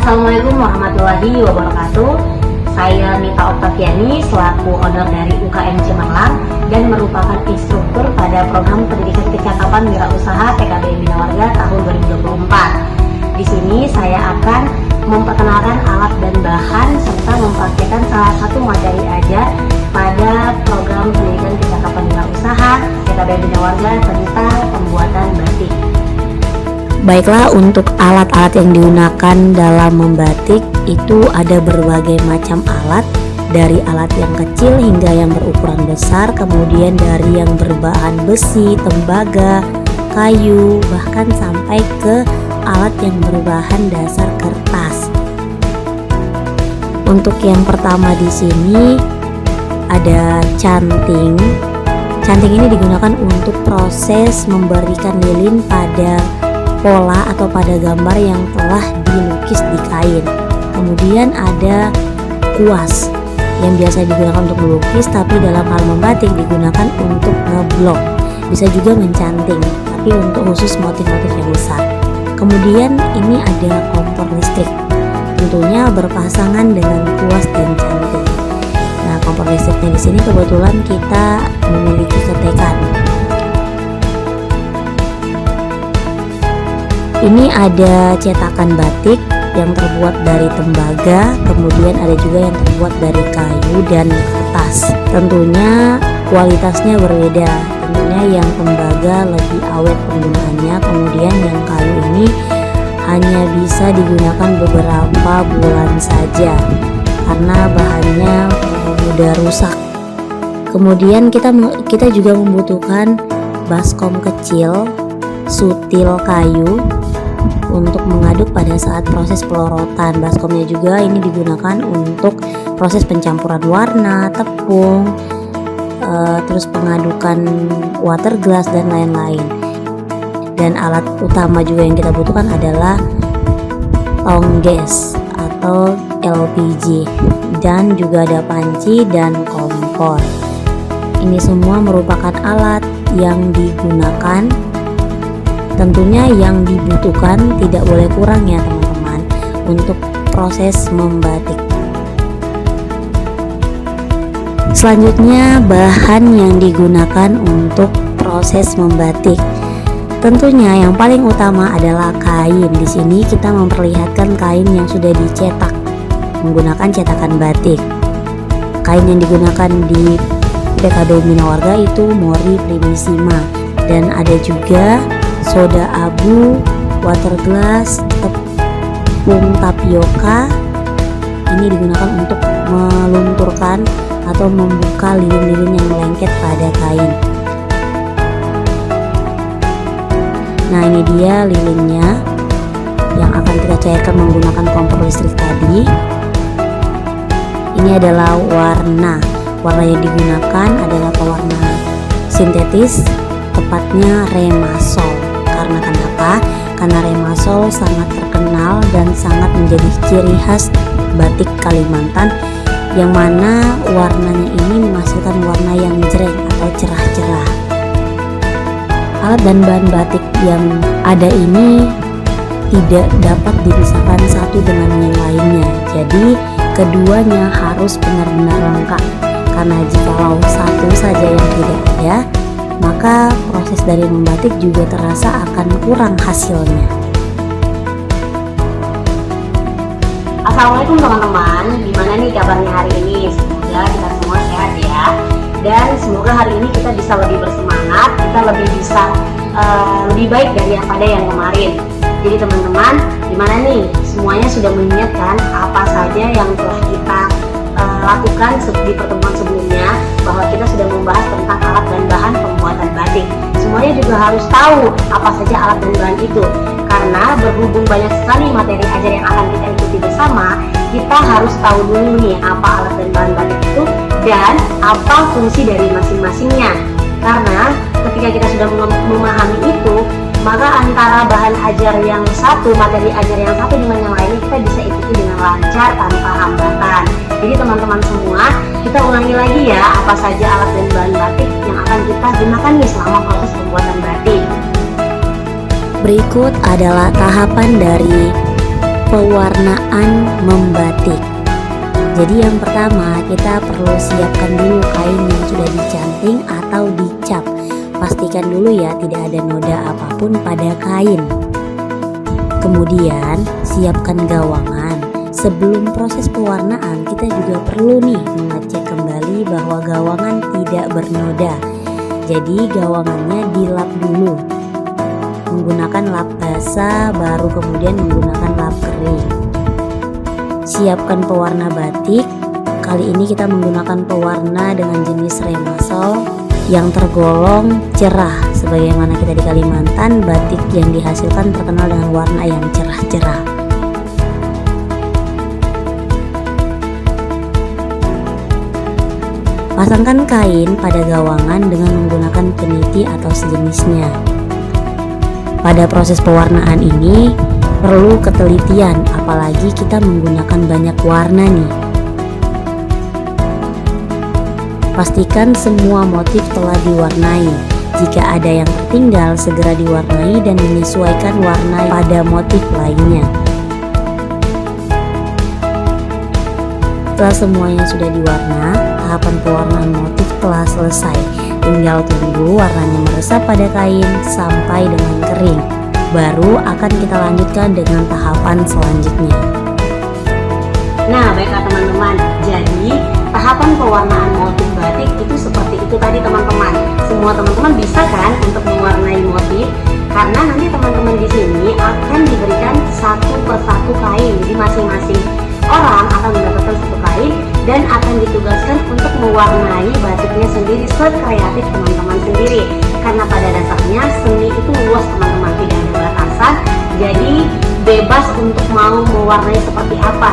Assalamualaikum warahmatullahi wabarakatuh. Saya Nita Oktaviani selaku owner dari UKM Cemerlang dan merupakan instruktur pada program pendidikan kecakapan wirausaha PKBM Bina Warga tahun 2024. Di sini saya akan memperkenalkan alat dan bahan serta mempraktikkan salah satu materi ajar pada program pendidikan kecakapan wirausaha PKBM Bina Warga tentang pembuatan batik. Baiklah, untuk alat-alat yang digunakan dalam membatik itu ada berbagai macam alat, dari alat yang kecil hingga yang berukuran besar, kemudian dari yang berbahan besi, tembaga, kayu, bahkan sampai ke alat yang berbahan dasar kertas. Untuk yang pertama di sini ada canting. Canting ini digunakan untuk proses memberikan lilin pada pola atau pada gambar yang telah dilukis di kain. Kemudian ada kuas yang biasa digunakan untuk melukis, tapi dalam hal membatik digunakan untuk ngeblok. Bisa juga mencanting, tapi untuk khusus motif-motif yang besar. Kemudian ini ada kompor listrik, tentunya berpasangan dengan kuas dan canting. Nah, kompor listriknya di sini kebetulan kita memiliki ketekan. Ini ada cetakan batik yang terbuat dari tembaga, kemudian ada juga yang terbuat dari kayu dan kertas. Tentunya kualitasnya berbeda. Tentunya yang tembaga lebih awet penggunaannya, kemudian yang kayu ini hanya bisa digunakan beberapa bulan saja karena bahannya mudah rusak. Kemudian kita juga membutuhkan baskom kecil, sutil kayu untuk mengaduk pada saat proses pelorotan. Baskomnya juga ini digunakan untuk proses pencampuran warna, tepung, terus pengadukan water glass dan lain-lain. Dan alat utama juga yang kita butuhkan adalah tong gas atau LPG, dan juga ada panci dan kompor. Ini semua merupakan alat yang digunakan. Tentunya yang dibutuhkan tidak boleh kurang ya teman-teman untuk proses membatik. Selanjutnya bahan yang digunakan untuk proses membatik. Tentunya yang paling utama adalah kain. Di sini kita memperlihatkan kain yang sudah dicetak menggunakan cetakan batik. Kain yang digunakan di PKBM Bina Warga itu Mori Primissima, dan ada juga soda abu, water glass, tepung tapioka. Ini digunakan untuk melunturkan atau membuka lilin-lilin yang melengket pada kain. Nah, ini dia lilinnya yang akan kita cairkan menggunakan kompor listrik tadi. Ini adalah warna yang digunakan adalah pewarna sintetis, tepatnya Remasol. Karena kenapa? Karena Remasol sangat terkenal dan sangat menjadi ciri khas batik Kalimantan, yang mana warnanya ini menghasilkan warna yang jreng atau cerah-cerah. Alat dan bahan batik yang ada ini tidak dapat dipisahkan satu dengan yang lainnya, jadi keduanya harus benar-benar lengkap. Karena jikalau satu saja yang tidak ada, maka proses dari membatik juga terasa akan kurang hasilnya. Assalamualaikum teman-teman, gimana nih kabarnya hari ini? Semoga kita semua sehat ya. Dan semoga hari ini kita bisa lebih bersemangat, kita bisa lebih baik daripada yang kemarin. Jadi teman-teman, gimana nih? Semuanya sudah mengingatkan apa saja yang telah kita lakukan di pertemuan sebelumnya, bahwa kita sudah membahas tentang alat dan bahan pembuatan batik. Semuanya juga harus tahu apa saja alat dan bahan itu, karena berhubung banyak sekali materi ajar yang akan kita ikuti bersama, kita harus tahu dulu nih apa alat dan bahan batik itu dan apa fungsi dari masing-masingnya. Karena ketika kita sudah memahami itu, maka antara bahan ajar yang satu, materi ajar yang satu dengan yang lainnya kita bisa ikuti dengan lancar tanpa hambatan. Jadi teman-teman semua, kita ulangi lagi ya apa saja alat dan bahan batik yang akan kita gunakan nih selama proses pembuatan batik. Berikut adalah tahapan dari pewarnaan membatik. Jadi yang pertama kita perlu siapkan dulu kain yang sudah dicanting atau dicap. Pastikan dulu ya tidak ada noda apapun pada kain. Kemudian siapkan gawangan. Sebelum proses pewarnaan kita juga perlu nih mengecek kembali bahwa gawangan tidak bernoda. Jadi gawangannya dilap dulu menggunakan lap basah, baru kemudian menggunakan lap kering. Siapkan pewarna batik. Kali ini kita menggunakan pewarna dengan jenis remasol yang tergolong cerah. Sebagaimana kita di Kalimantan, batik yang dihasilkan terkenal dengan warna yang cerah-cerah. Pasangkan kain pada gawangan dengan menggunakan peniti atau sejenisnya. Pada proses pewarnaan ini perlu ketelitian, apalagi kita menggunakan banyak warna nih. Pastikan semua motif telah diwarnai. Jika ada yang tertinggal, segera diwarnai dan menyesuaikan warna pada motif lainnya. Setelah semuanya sudah diwarna, tahapan pewarnaan motif telah selesai. Tinggal tunggu warnanya meresap pada kain sampai dengan kering. Baru akan kita lanjutkan dengan tahapan selanjutnya. Nah, baiklah teman-teman. Jadi, tahapan pewarnaan motif batik itu seperti itu tadi teman-teman. Semua teman-teman bisa kan untuk mewarnai motif? Karena nanti teman-teman di sini akan diberikan satu persatu kain. Jadi masing-masing orang akan mendapatkan satu kain dan akan ditugaskan untuk mewarnai batiknya sendiri sekreatif teman-teman sendiri. Karena pada dasarnya seni itu luas teman-teman, tidak ada batasan. Jadi bebas untuk mau mewarnai seperti apa,